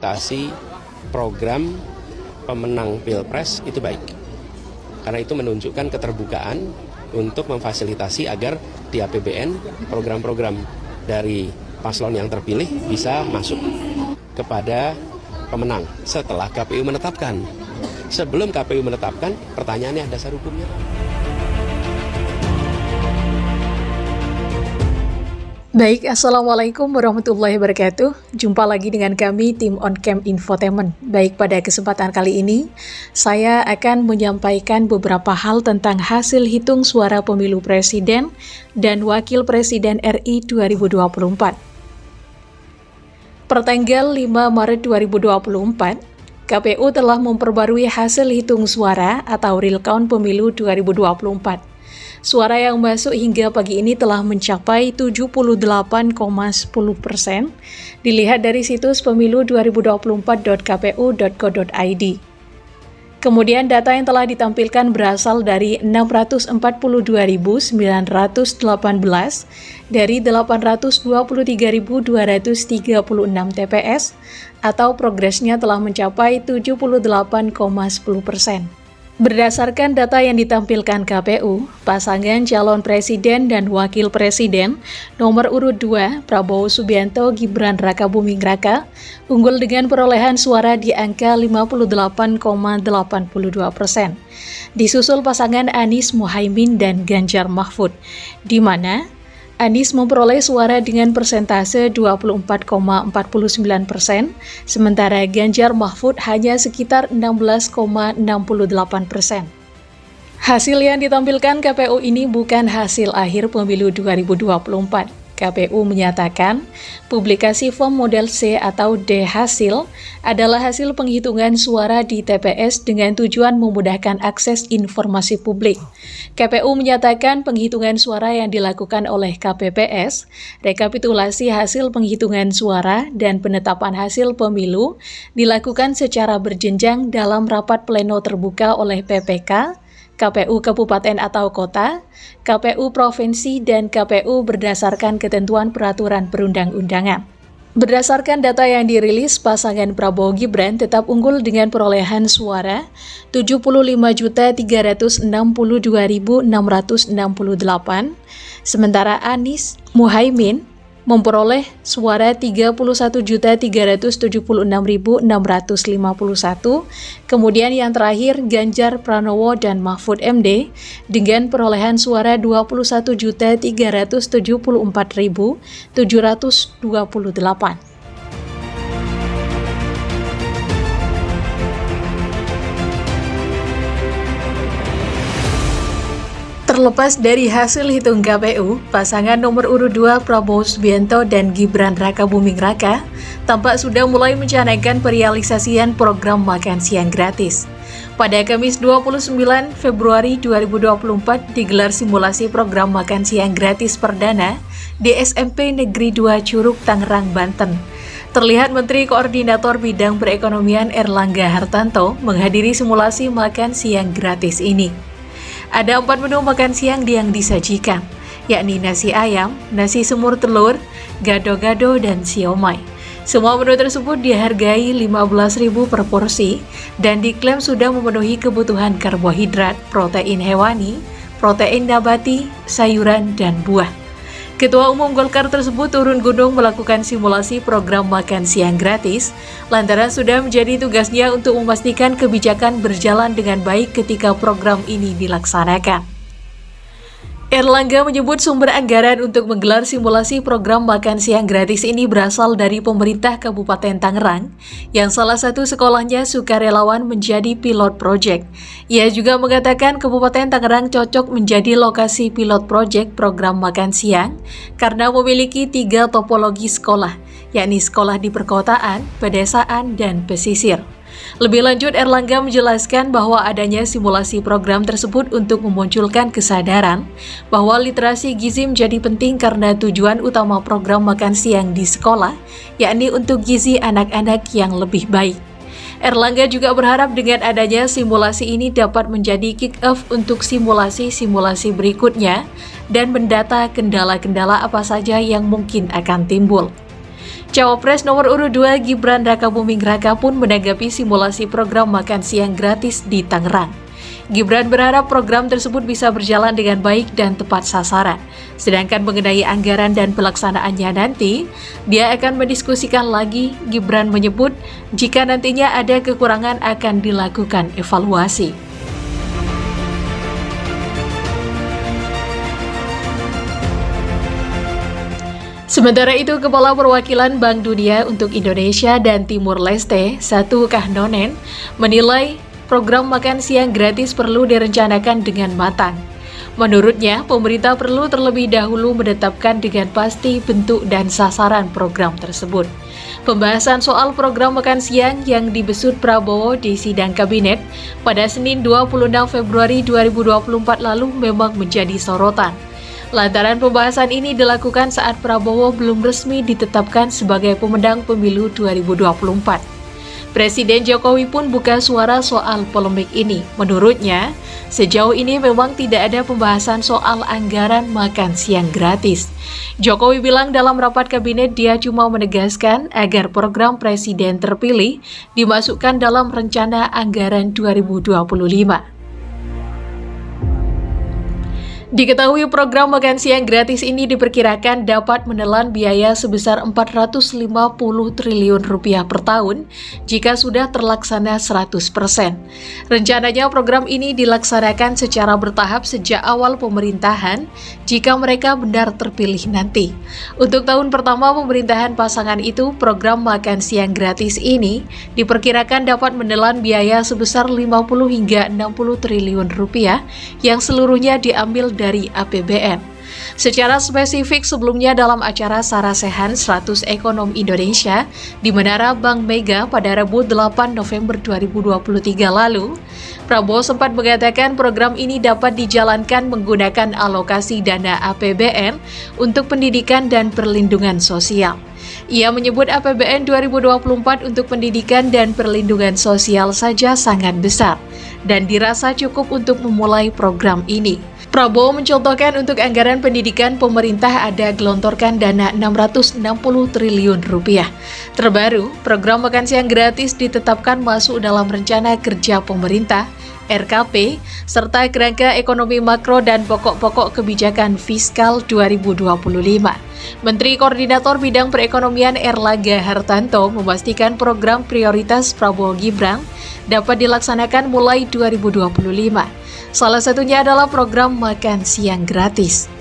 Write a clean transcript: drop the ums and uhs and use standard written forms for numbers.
alokasi program pemenang Pilpres itu baik. Karena itu menunjukkan keterbukaan untuk memfasilitasi agar di APBN program-program dari paslon yang terpilih bisa masuk kepada pemenang setelah KPU menetapkan. Sebelum KPU menetapkan, pertanyaannya dasar hukumnya. Baik, Assalamualaikum warahmatullahi wabarakatuh. Jumpa lagi dengan kami, tim On Cam Infotainment. Baik, pada kesempatan kali ini, saya akan menyampaikan beberapa hal tentang hasil hitung suara pemilu Presiden dan Wakil Presiden RI 2024. Pertanggal 5 Maret 2024, KPU telah memperbarui hasil hitung suara atau real count pemilu 2024. Suara yang masuk hingga pagi ini telah mencapai 78,10%, dilihat dari situs pemilu2024.kpu.go.id. Kemudian data yang telah ditampilkan berasal dari 642.918 dari 823.236 TPS, atau progresnya telah mencapai 78,10%. Berdasarkan data yang ditampilkan KPU, pasangan calon presiden dan wakil presiden nomor urut 2 Prabowo Subianto Gibran Rakabuming Raka unggul dengan perolehan suara di angka 58,82%. Disusul pasangan Anies Muhaimin dan Ganjar Mahfud, di mana Anies memperoleh suara dengan persentase 24,49%, sementara Ganjar Mahfud hanya sekitar 16,68%. Hasil yang ditampilkan KPU ini bukan hasil akhir pemilu 2024. KPU menyatakan, publikasi form model C atau D hasil adalah hasil penghitungan suara di TPS dengan tujuan memudahkan akses informasi publik. KPU menyatakan penghitungan suara yang dilakukan oleh KPPS, rekapitulasi hasil penghitungan suara, dan penetapan hasil pemilu dilakukan secara berjenjang dalam rapat pleno terbuka oleh PPK, KPU Kabupaten atau Kota, KPU Provinsi, dan KPU berdasarkan ketentuan peraturan perundang-undangan. Berdasarkan data yang dirilis, pasangan Prabowo Gibran tetap unggul dengan perolehan suara 75.362.668, sementara Anies Muhaimin memperoleh suara 31.376.651, kemudian yang terakhir Ganjar Pranowo dan Mahfud MD dengan perolehan suara 21.374.728. Terlepas dari hasil hitung KPU, pasangan nomor urut 2 Prabowo Subianto dan Gibran Rakabuming Raka tampak sudah mulai mencanangkan perealisasian program makan siang gratis. Pada Kamis 29 Februari 2024 digelar simulasi program makan siang gratis perdana di SMP Negeri 2 Curug, Tangerang, Banten. Terlihat Menteri Koordinator Bidang Perekonomian Erlangga Hartanto menghadiri simulasi makan siang gratis ini. Ada 4 menu makan siang yang disajikan, yakni nasi ayam, nasi semur telur, gado-gado, dan siomay. Semua menu tersebut dihargai Rp15.000 per porsi dan diklaim sudah memenuhi kebutuhan karbohidrat, protein hewani, protein nabati, sayuran, dan buah. Ketua Umum Golkar tersebut turun gunung melakukan simulasi program makan siang gratis, lantaran sudah menjadi tugasnya untuk memastikan kebijakan berjalan dengan baik ketika program ini dilaksanakan. Erlangga menyebut sumber anggaran untuk menggelar simulasi program makan siang gratis ini berasal dari pemerintah Kabupaten Tangerang, yang salah satu sekolahnya sukarelawan menjadi pilot project. Ia juga mengatakan Kabupaten Tangerang cocok menjadi lokasi pilot project program makan siang karena memiliki 3 topologi sekolah, yakni sekolah di perkotaan, pedesaan, dan pesisir. Lebih lanjut, Erlangga menjelaskan bahwa adanya simulasi program tersebut untuk memunculkan kesadaran bahwa literasi gizi menjadi penting karena tujuan utama program makan siang di sekolah, yakni untuk gizi anak-anak yang lebih baik. Erlangga juga berharap dengan adanya simulasi ini dapat menjadi kick-off untuk simulasi-simulasi berikutnya dan mendata kendala-kendala apa saja yang mungkin akan timbul. Cawapres nomor urut 2 Gibran Rakabuming Raka pun menanggapi simulasi program makan siang gratis di Tangerang. Gibran berharap program tersebut bisa berjalan dengan baik dan tepat sasaran. Sedangkan mengenai anggaran dan pelaksanaannya nanti, dia akan mendiskusikan lagi. Gibran menyebut jika nantinya ada kekurangan akan dilakukan evaluasi. Sementara itu, Kepala Perwakilan Bank Dunia untuk Indonesia dan Timur Leste, Satu Kahnonen, menilai program makan siang gratis perlu direncanakan dengan matang. Menurutnya, pemerintah perlu terlebih dahulu menetapkan dengan pasti bentuk dan sasaran program tersebut. Pembahasan soal program makan siang yang dibesut Prabowo di sidang kabinet pada Senin 26 Februari 2024 lalu memang menjadi sorotan. Lantaran pembahasan ini dilakukan saat Prabowo belum resmi ditetapkan sebagai pemenang pemilu 2024. Presiden Jokowi pun buka suara soal polemik ini. Menurutnya, sejauh ini memang tidak ada pembahasan soal anggaran makan siang gratis. Jokowi bilang dalam rapat kabinet dia cuma menegaskan agar program presiden terpilih dimasukkan dalam rencana anggaran 2025. Diketahui program makan siang gratis ini diperkirakan dapat menelan biaya sebesar 450 triliun rupiah per tahun jika sudah terlaksana 100%. Rencananya program ini dilaksanakan secara bertahap sejak awal pemerintahan jika mereka benar terpilih nanti. Untuk tahun pertama pemerintahan pasangan itu, program makan siang gratis ini diperkirakan dapat menelan biaya sebesar 50 hingga 60 triliun rupiah yang seluruhnya diambil dari APBN. Secara spesifik sebelumnya dalam acara Sarasehan 100 Ekonom Indonesia di Menara Bank Mega pada Rabu 8 November 2023 lalu, Prabowo sempat mengatakan program ini dapat dijalankan menggunakan alokasi dana APBN untuk pendidikan dan perlindungan sosial. Ia menyebut APBN 2024 untuk pendidikan dan perlindungan sosial saja sangat besar dan dirasa cukup untuk memulai program ini. Prabowo mencontohkan untuk anggaran pendidikan pemerintah ada gelontorkan dana 660 triliun rupiah. Terbaru, program makan siang gratis ditetapkan masuk dalam rencana kerja pemerintah, RKP, serta kerangka ekonomi makro dan pokok-pokok kebijakan fiskal 2025. Menteri Koordinator Bidang Perekonomian Erlangga Hartanto memastikan program prioritas Prabowo Gibran dapat dilaksanakan mulai 2025. Salah satunya adalah program makan siang gratis.